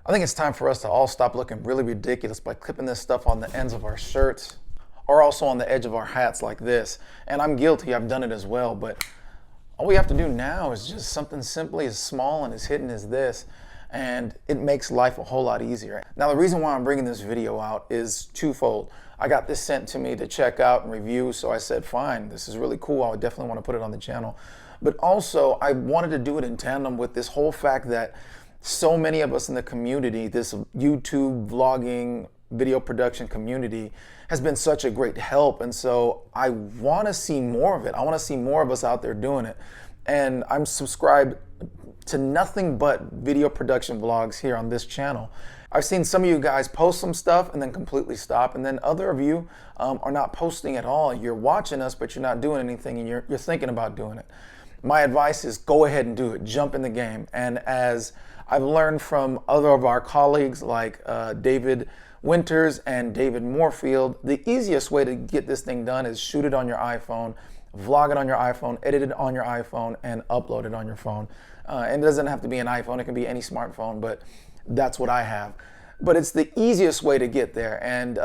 I think it's time for us to all stop looking really ridiculous by clipping this stuff on the ends of our shirts or also on the edge of our hats like this. And I'm guilty, I've done it as well, but all we have to do now is just something simply as small and as hidden as this, and it makes life a whole lot easier. Now, the reason why I'm bringing this video out is twofold. I got this sent to me to check out and review, so I said, fine, this is really cool. I would definitely want to put it on the channel. But also, I wanted to do it in tandem with this whole fact that so many of us in the community, this YouTube vlogging, video production community, has been such a great help. And so I want to see more of it. I want to see more of us out there doing it. And I'm subscribed to nothing but video production vlogs here on this channel. I've seen some of you guys post some stuff and then completely stop, and then other of you are not posting at all. You're watching us, but you're not doing anything, and you're thinking about doing it. My advice is go ahead and do it. Jump in the game. And as I've learned from other of our colleagues like David Winters and David Moorfield, the easiest way to get this thing done is shoot it on your iPhone, vlog it on your iPhone, edit it on your iPhone, and upload it on your phone. And it doesn't have to be an iPhone, it can be any smartphone, but that's what I have. But it's the easiest way to get there. And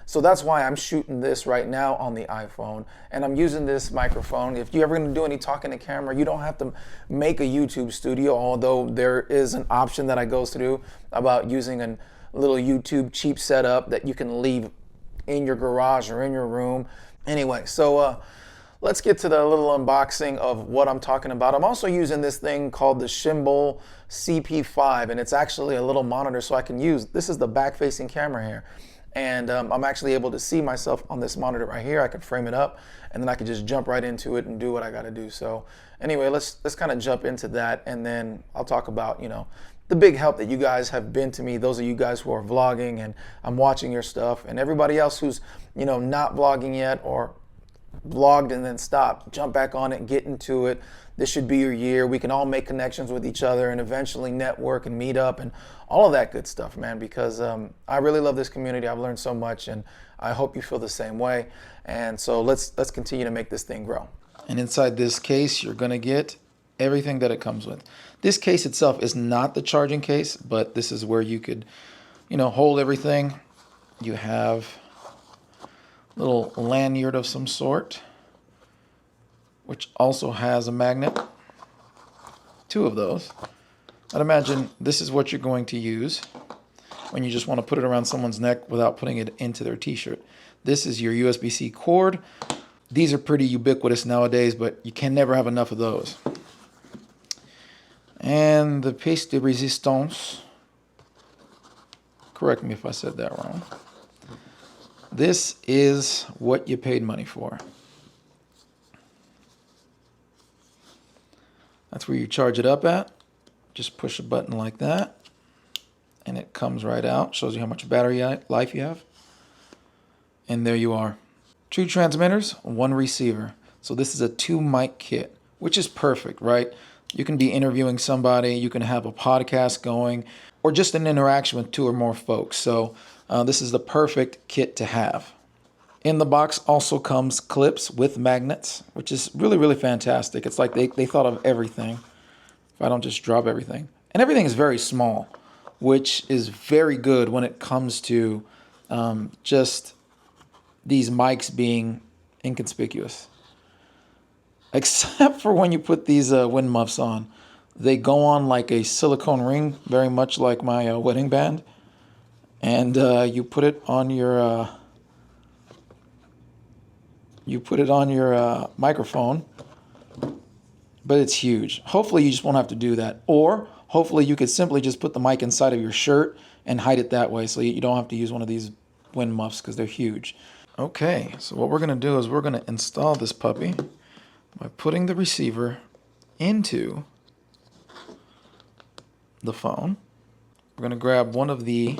so that's why I'm shooting this right now on the iPhone. And I'm using this microphone. If you're ever gonna do any talking to camera, you don't have to make a YouTube studio, although there is an option that I go through about using a little YouTube cheap setup that you can leave in your garage or in your room. Anyway, so let's get to the little unboxing of what I'm talking about. I'm also using this thing called the Shimbol CP5, and it's actually a little monitor so I can use, this is the back-facing camera here. And I'm actually able to see myself on this monitor right here. I can frame it up, and then I can just jump right into it and do what I gotta do. So anyway, let's kind of jump into that, and then I'll talk about, the big help that you guys have been to me, those of you guys who are vlogging, and I'm watching your stuff, and everybody else who's, not vlogging yet or vlogged and then stopped. Jump back on it and get into it. This should be your year. We can all make connections with each other and eventually network and meet up and all of that good stuff, man, because I really love this community. I've learned so much, and I hope you feel the same way. And so let's continue to make this thing grow. And inside this case, you're going to get everything that it comes with. This case itself is not the charging case, but this is where you could, hold everything. You have little lanyard of some sort, which also has a magnet, 2 of those. I'd imagine this is what you're going to use when you just want to put it around someone's neck without putting it into their t-shirt. This is your USB-C cord. These are pretty ubiquitous nowadays, but you can never have enough of those. And the pièce de résistance, correct me if I said that wrong. This is what you paid money for. That's where you charge it up at. Just push a button like that, and it comes right out. Shows you how much battery life you have. And there you are. 2 transmitters, 1 receiver. So this is a 2 mic kit, which is perfect, right? You can be interviewing somebody, you can have a podcast going, or just an interaction with 2 or more folks. So this is the perfect kit to have. In the box also comes clips with magnets, which is really, really fantastic. It's like they thought of everything. If I don't just drop everything. And everything is very small, which is very good when it comes to just these mics being inconspicuous. Except for when you put these wind muffs on. They go on like a silicone ring, very much like my wedding band. And you put it on your microphone, but it's huge. Hopefully you just won't have to do that, or hopefully you could simply just put the mic inside of your shirt and hide it that way, so you don't have to use one of these wind muffs because they're huge. Okay, so what we're going to do is we're going to install this puppy by putting the receiver into the phone. We're going to grab one of the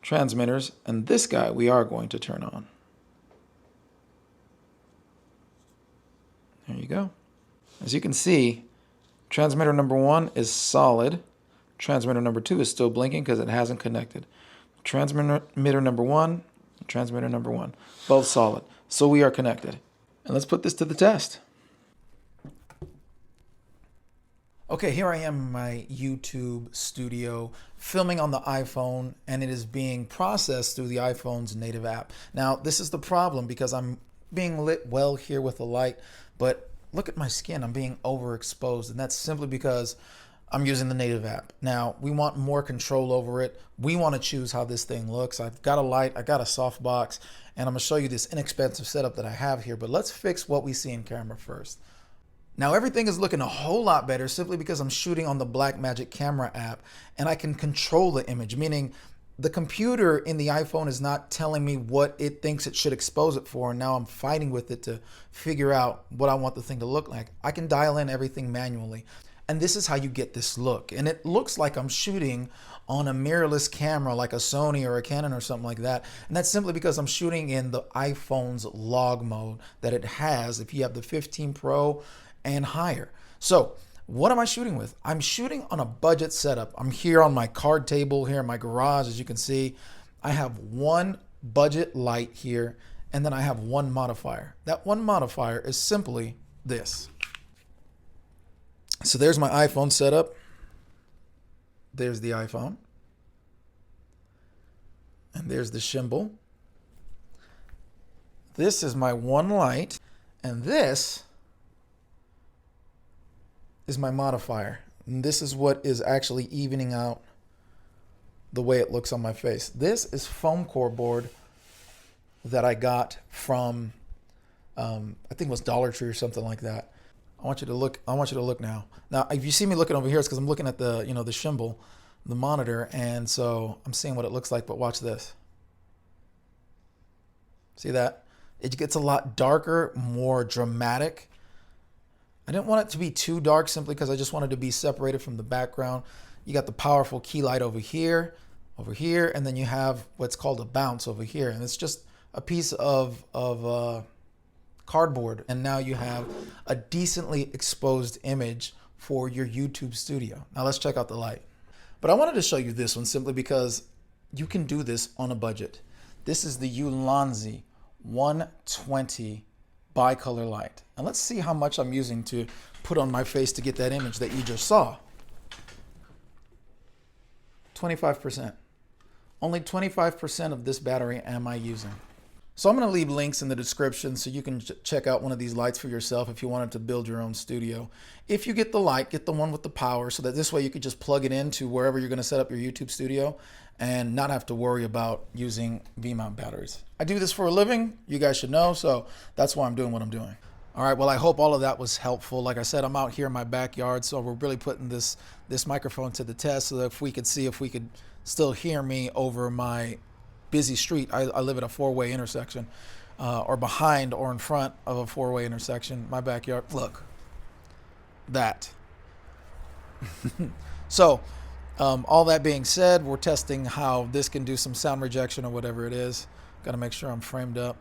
transmitters, and this guy we are going to turn on. There you go. As you can see, transmitter number 1 is solid. Transmitter number 2 is still blinking because it hasn't connected. Transmitter number 1, transmitter number 1, both solid. So we are connected. And let's put this to the test. Okay, here I am in my YouTube studio filming on the iPhone, and it is being processed through the iPhone's native app. Now, this is the problem because I'm being lit well here with the light, but look at my skin, I'm being overexposed, and that's simply because I'm using the native app. Now, we want more control over it. We want to choose how this thing looks. I've got a light, I got a softbox, and I'm gonna show you this inexpensive setup that I have here, but let's fix what we see in camera first. Now everything is looking a whole lot better simply because I'm shooting on the Blackmagic camera app and I can control the image, meaning the computer in the iPhone is not telling me what it thinks it should expose it for, and now I'm fighting with it to figure out what I want the thing to look like. I can dial in everything manually, and this is how you get this look. And it looks like I'm shooting on a mirrorless camera like a Sony or a Canon or something like that, and that's simply because I'm shooting in the iPhone's log mode that it has if you have the 15 Pro and higher. So what am I shooting with? I'm shooting on a budget setup. I'm here on my card table here in my garage. As you can see, I have one budget light here, and then I have one modifier. That one modifier is simply this. So there's my iPhone setup. There's the iPhone. And there's the gimbal. This is my one light, and this is my modifier. And this is what is actually evening out the way it looks on my face. This is foam core board that I got from, I think it was Dollar Tree or something like that. I want you to look now. Now, if you see me looking over here, it's because I'm looking at the, the gimbal, the monitor, and so I'm seeing what it looks like, but watch this. See that? It gets a lot darker, more dramatic. I didn't want it to be too dark simply because I just wanted to be separated from the background. You got the powerful key light over here, and then you have what's called a bounce over here. And it's just a piece of cardboard. And now you have a decently exposed image for your YouTube studio. Now let's check out the light. But I wanted to show you this one simply because you can do this on a budget. This is the Ulanzi 120 bicolor light. And let's see how much I'm using to put on my face to get that image that you just saw. 25%. Only 25% of this battery am I using. So I'm going to leave links in the description so you can check out one of these lights for yourself if you wanted to build your own studio. If you get the light, get the one with the power so that this way you could just plug it into wherever you're going to set up your YouTube studio and not have to worry about using V-mount batteries. I do this for a living, you guys should know, so that's why I'm doing what I'm doing. All right, well, I hope all of that was helpful. Like I said, I'm out here in my backyard, so we're really putting this microphone to the test so that if we could see if we could still hear me over my busy street. I live at a four-way intersection, or behind or in front of a four-way intersection. My backyard, look, that. So, all that being said, we're testing how this can do some sound rejection or whatever it is. Got to make sure I'm framed up.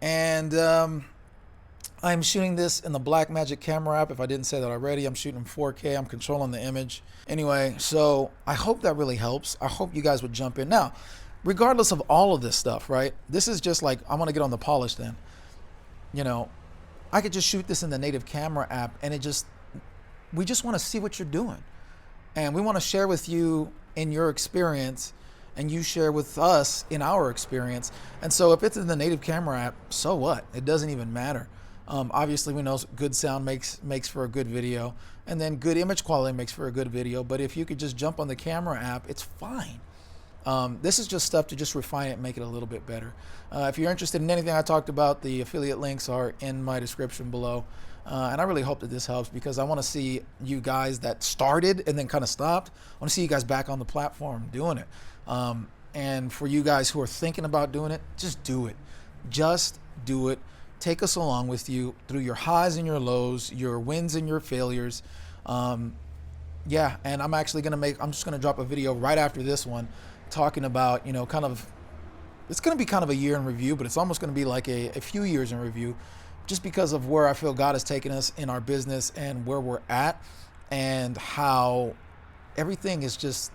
And I'm shooting this in the Blackmagic camera app. If I didn't say that already, I'm shooting in 4K. I'm controlling the image. Anyway, so I hope that really helps. I hope you guys would jump in. Now, regardless of all of this stuff, right? This is just like, I want to get on the polish then. I could just shoot this in the native camera app and we just want to see what you're doing. And we want to share with you in your experience and you share with us in our experience. And so if it's in the native camera app, so what? It doesn't even matter. Obviously we know good sound makes for a good video, and then good image quality makes for a good video. But if you could just jump on the camera app, it's fine. This is just stuff to just refine it and make it a little bit better. If you're interested in anything I talked about, the affiliate links are in my description below. And I really hope that this helps because I want to see you guys that started and then kind of stopped. I want to see you guys back on the platform doing it. And for you guys who are thinking about doing it, just do it. Just do it. Take us along with you through your highs and your lows, your wins and your failures. Yeah, and I'm just going to drop a video right after this one talking about, it's going to be kind of a year in review, but it's almost going to be like a few years in review just because of where I feel God has taken us in our business and where we're at and how everything is just,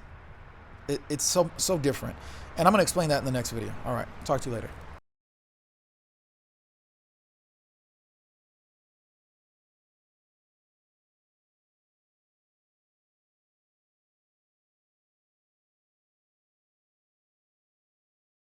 it's so different. And I'm going to explain that in the next video. All right, talk to you later.